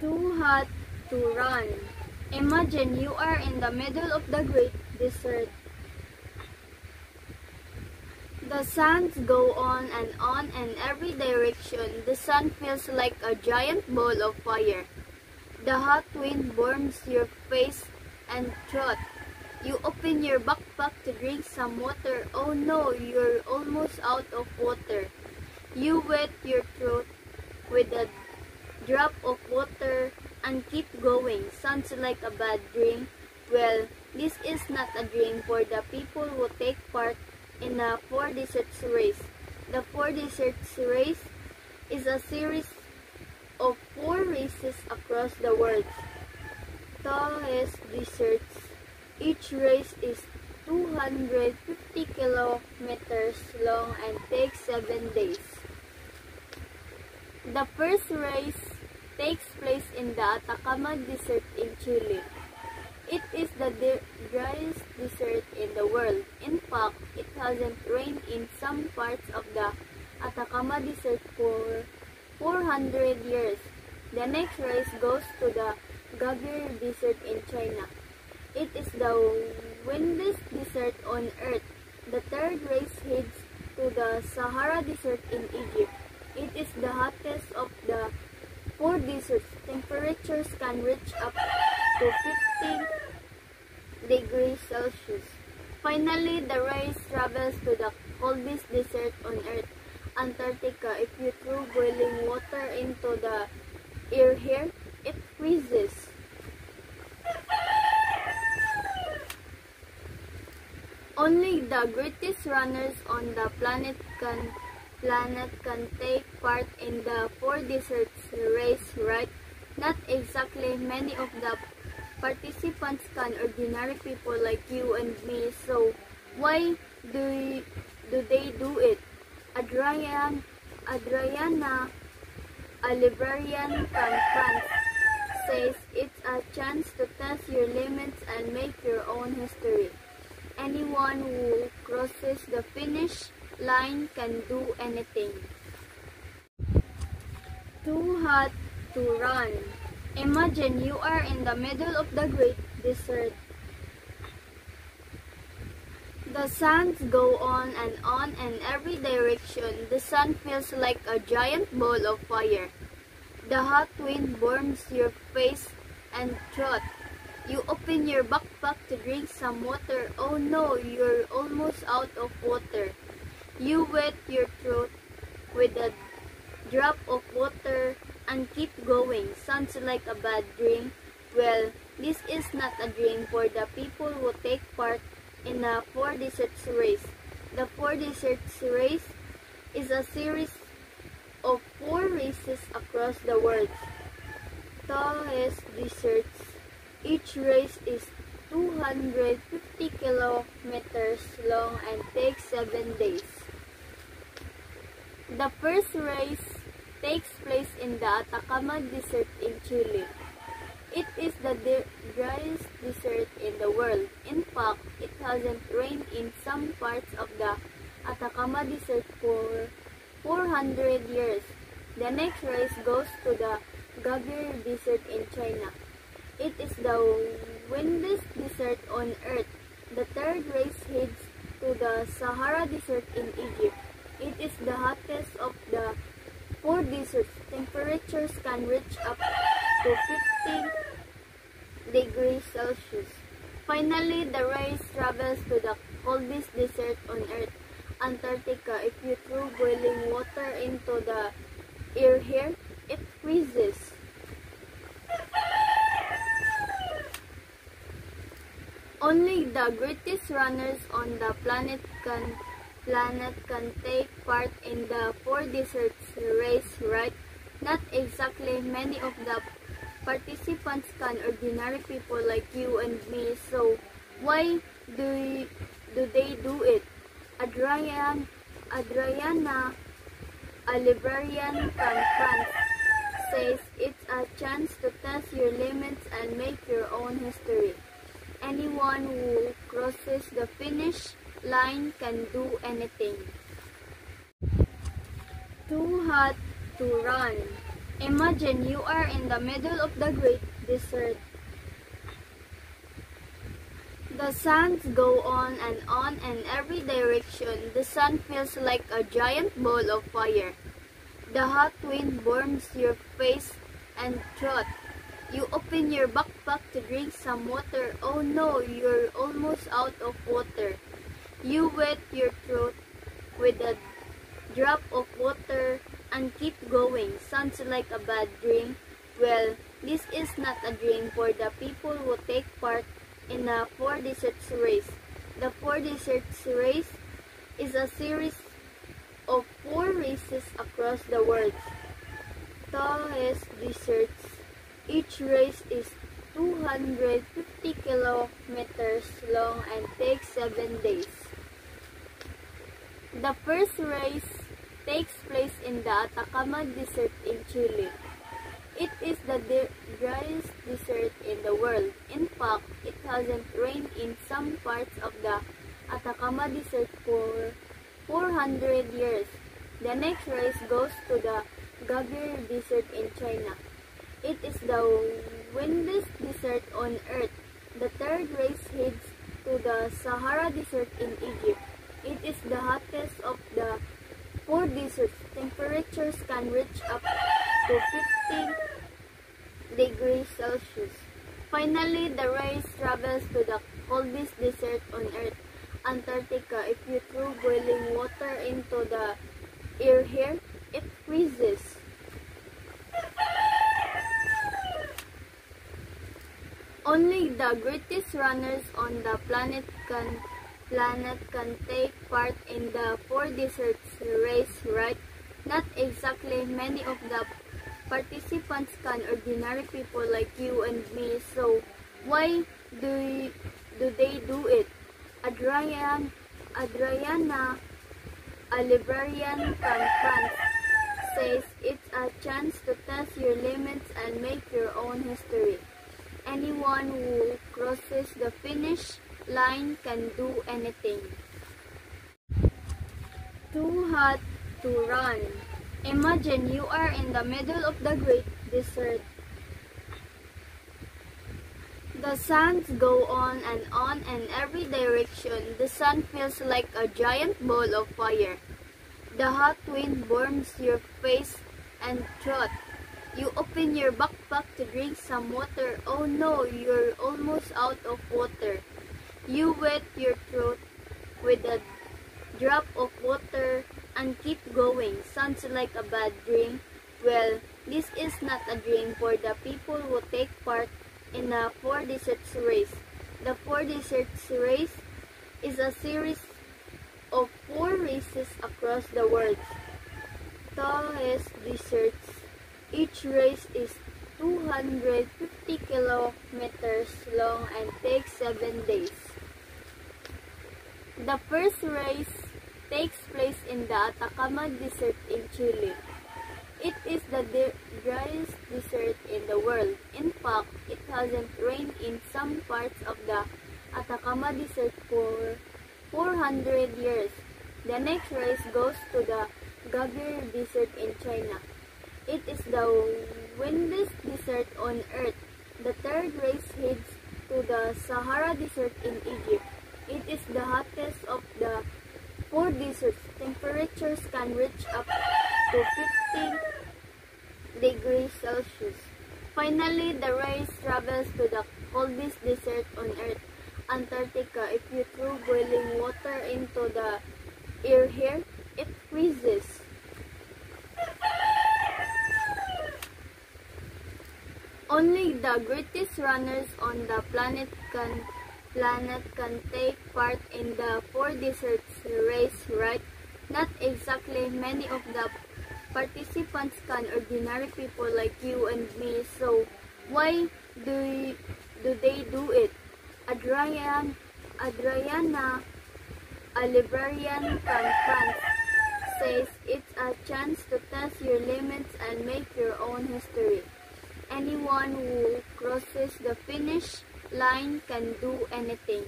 Too hot to run. Imagine you are in the middle of the great desert. The sands go on in every direction. The sun feels like a giant ball of fire. The hot wind burns your face and throat. You open your backpack to drink some water. Oh no, you're almost out of water. You wet your throat with a drop of water and keep going. Sounds like a bad dream. Well, this is not a dream for the people who take part in the Four Deserts Race. The Four Deserts Race is a series of 4 races across the world. Tallest deserts. Each race is 250 kilometers long and takes 7 days. The first race takes place in the Atacama Desert in Chile. It is the driest desert in the world. In fact, it hasn't rained in some parts of the Atacama Desert for 400 years. The next race goes to the Gobi Desert in China. It is the windiest desert on Earth. The third race heads to the Sahara Desert in Egypt. It is the hottest of the 4 deserts. Temperatures can reach up to 50 degrees Celsius. Finally, the race travels to the coldest desert on Earth, Antarctica. If you throw boiling water into the air here, it freezes. Only the greatest runners on the planet can take part in the 4 deserts race, right? Not exactly. Many of the participants can ordinary people like you and me. So why do they do it? Adriana, a librarian from France, says it's a chance to test your limits and make your own history. Anyone who crosses the finish line can do anything. Too hot to run. Imagine you are in the middle of the great desert. The sands go on in every direction. The sun feels like a giant ball of fire. The hot wind burns your face and throat. You open your backpack to drink some water. Oh no, you're almost out of water. You wet your throat with a drop of water and keep going. Sounds like a bad dream. Well, this is not a dream for the people who take part in the 4 Deserts Race. The 4 Deserts Race is a series of 4 races across the world. Tallest deserts. Each race is 250 kilometers long and takes 7 days. The first race takes place in the Atacama Desert in Chile. It is the driest desert in the world. In fact, it hasn't rained in some parts of the Atacama Desert for 400 years. The next race goes to the Gobi Desert in China. It is the windiest desert on Earth. The third race heads to the Sahara Desert in Egypt. It is the hottest of the 4 deserts. Temperatures can reach up to 50 degrees Celsius. Finally, the race travels to the coldest desert on Earth, Antarctica. If you throw boiling water into the air here, it freezes. Only the greatest runners on the planet can take part in the 4 deserts race, right? Not exactly. Many of the participants can ordinary people like you and me. So why do they do it? Adriana, a librarian from France, says it's a chance to test your limits and make your own history. Anyone who crosses the finish line can do anything. Too hot to run. Imagine you are in the middle of the great desert. The sands go on and in every direction. The sun feels like a giant ball of fire. The hot wind burns your face and throat. You open your backpack to drink some water. Oh no, you're almost out of water. You wet your throat with a drop of water and keep going. Sounds like a bad dream. Well, this is not a dream for the people who take part in the Four Deserts Race. The Four Deserts Race is a series of 4 races across the world. Tallest deserts. Each race is 250 kilometers long and takes 7 days. The first race takes place in the Atacama Desert in Chile. It is the driest desert in the world. In fact, it hasn't rained in some parts of the Atacama Desert for 400 years. The next race goes to the Gobi Desert in China. It is the windiest desert on Earth. The third race heads to the Sahara Desert in Egypt. It is the hottest of the 4 deserts. Temperatures can reach up to 50 degrees Celsius. Finally, the race travels to the coldest desert on Earth, Antarctica. If you throw boiling water into the air here, it freezes. Only the greatest runners on the planet can take part in the 4 deserts race, right? Not exactly. Many of the participants can ordinary people like you and me. So why do they do it? Adriana, a librarian from France, says it's a chance to test your limits and make your own history. Anyone who crosses the finish line can do anything. Too hot to run. Imagine you are in the middle of the great desert. The sands go on in every direction. The sun feels like a giant ball of fire. The hot wind burns your face and throat. You open your backpack to drink some water. Oh no, you're almost out of water. You wet your throat with a drop of water and keep going. Sounds like a bad dream. Well, this is not a dream for the people who take part in the 4 Deserts Race. The 4 Deserts Race is a series of 4 races across the world. Tallest deserts. Each race is 250 kilometers long and takes 7 days. The first race takes place in the Atacama Desert in Chile. It is the driest desert in the world. In fact, it hasn't rained in some parts of the Atacama Desert for 400 years. The next race goes to the Gobi Desert in China. It is the windiest desert on Earth. The third race heads to the Sahara Desert in Egypt. It is the hottest of the 4 deserts. Temperatures can reach up to 50 degrees Celsius. Finally, the race travels to the coldest desert on Earth, Antarctica. If you throw boiling water into the air here, it freezes. Only the greatest runners on the planet can take part in the 4 deserts race, right? Not exactly. Many of the participants can ordinary people like you and me. So why do they do it? Adriana, a librarian from France, says it's a chance to test your limits and make your own history. Anyone who crosses the finish line can do anything.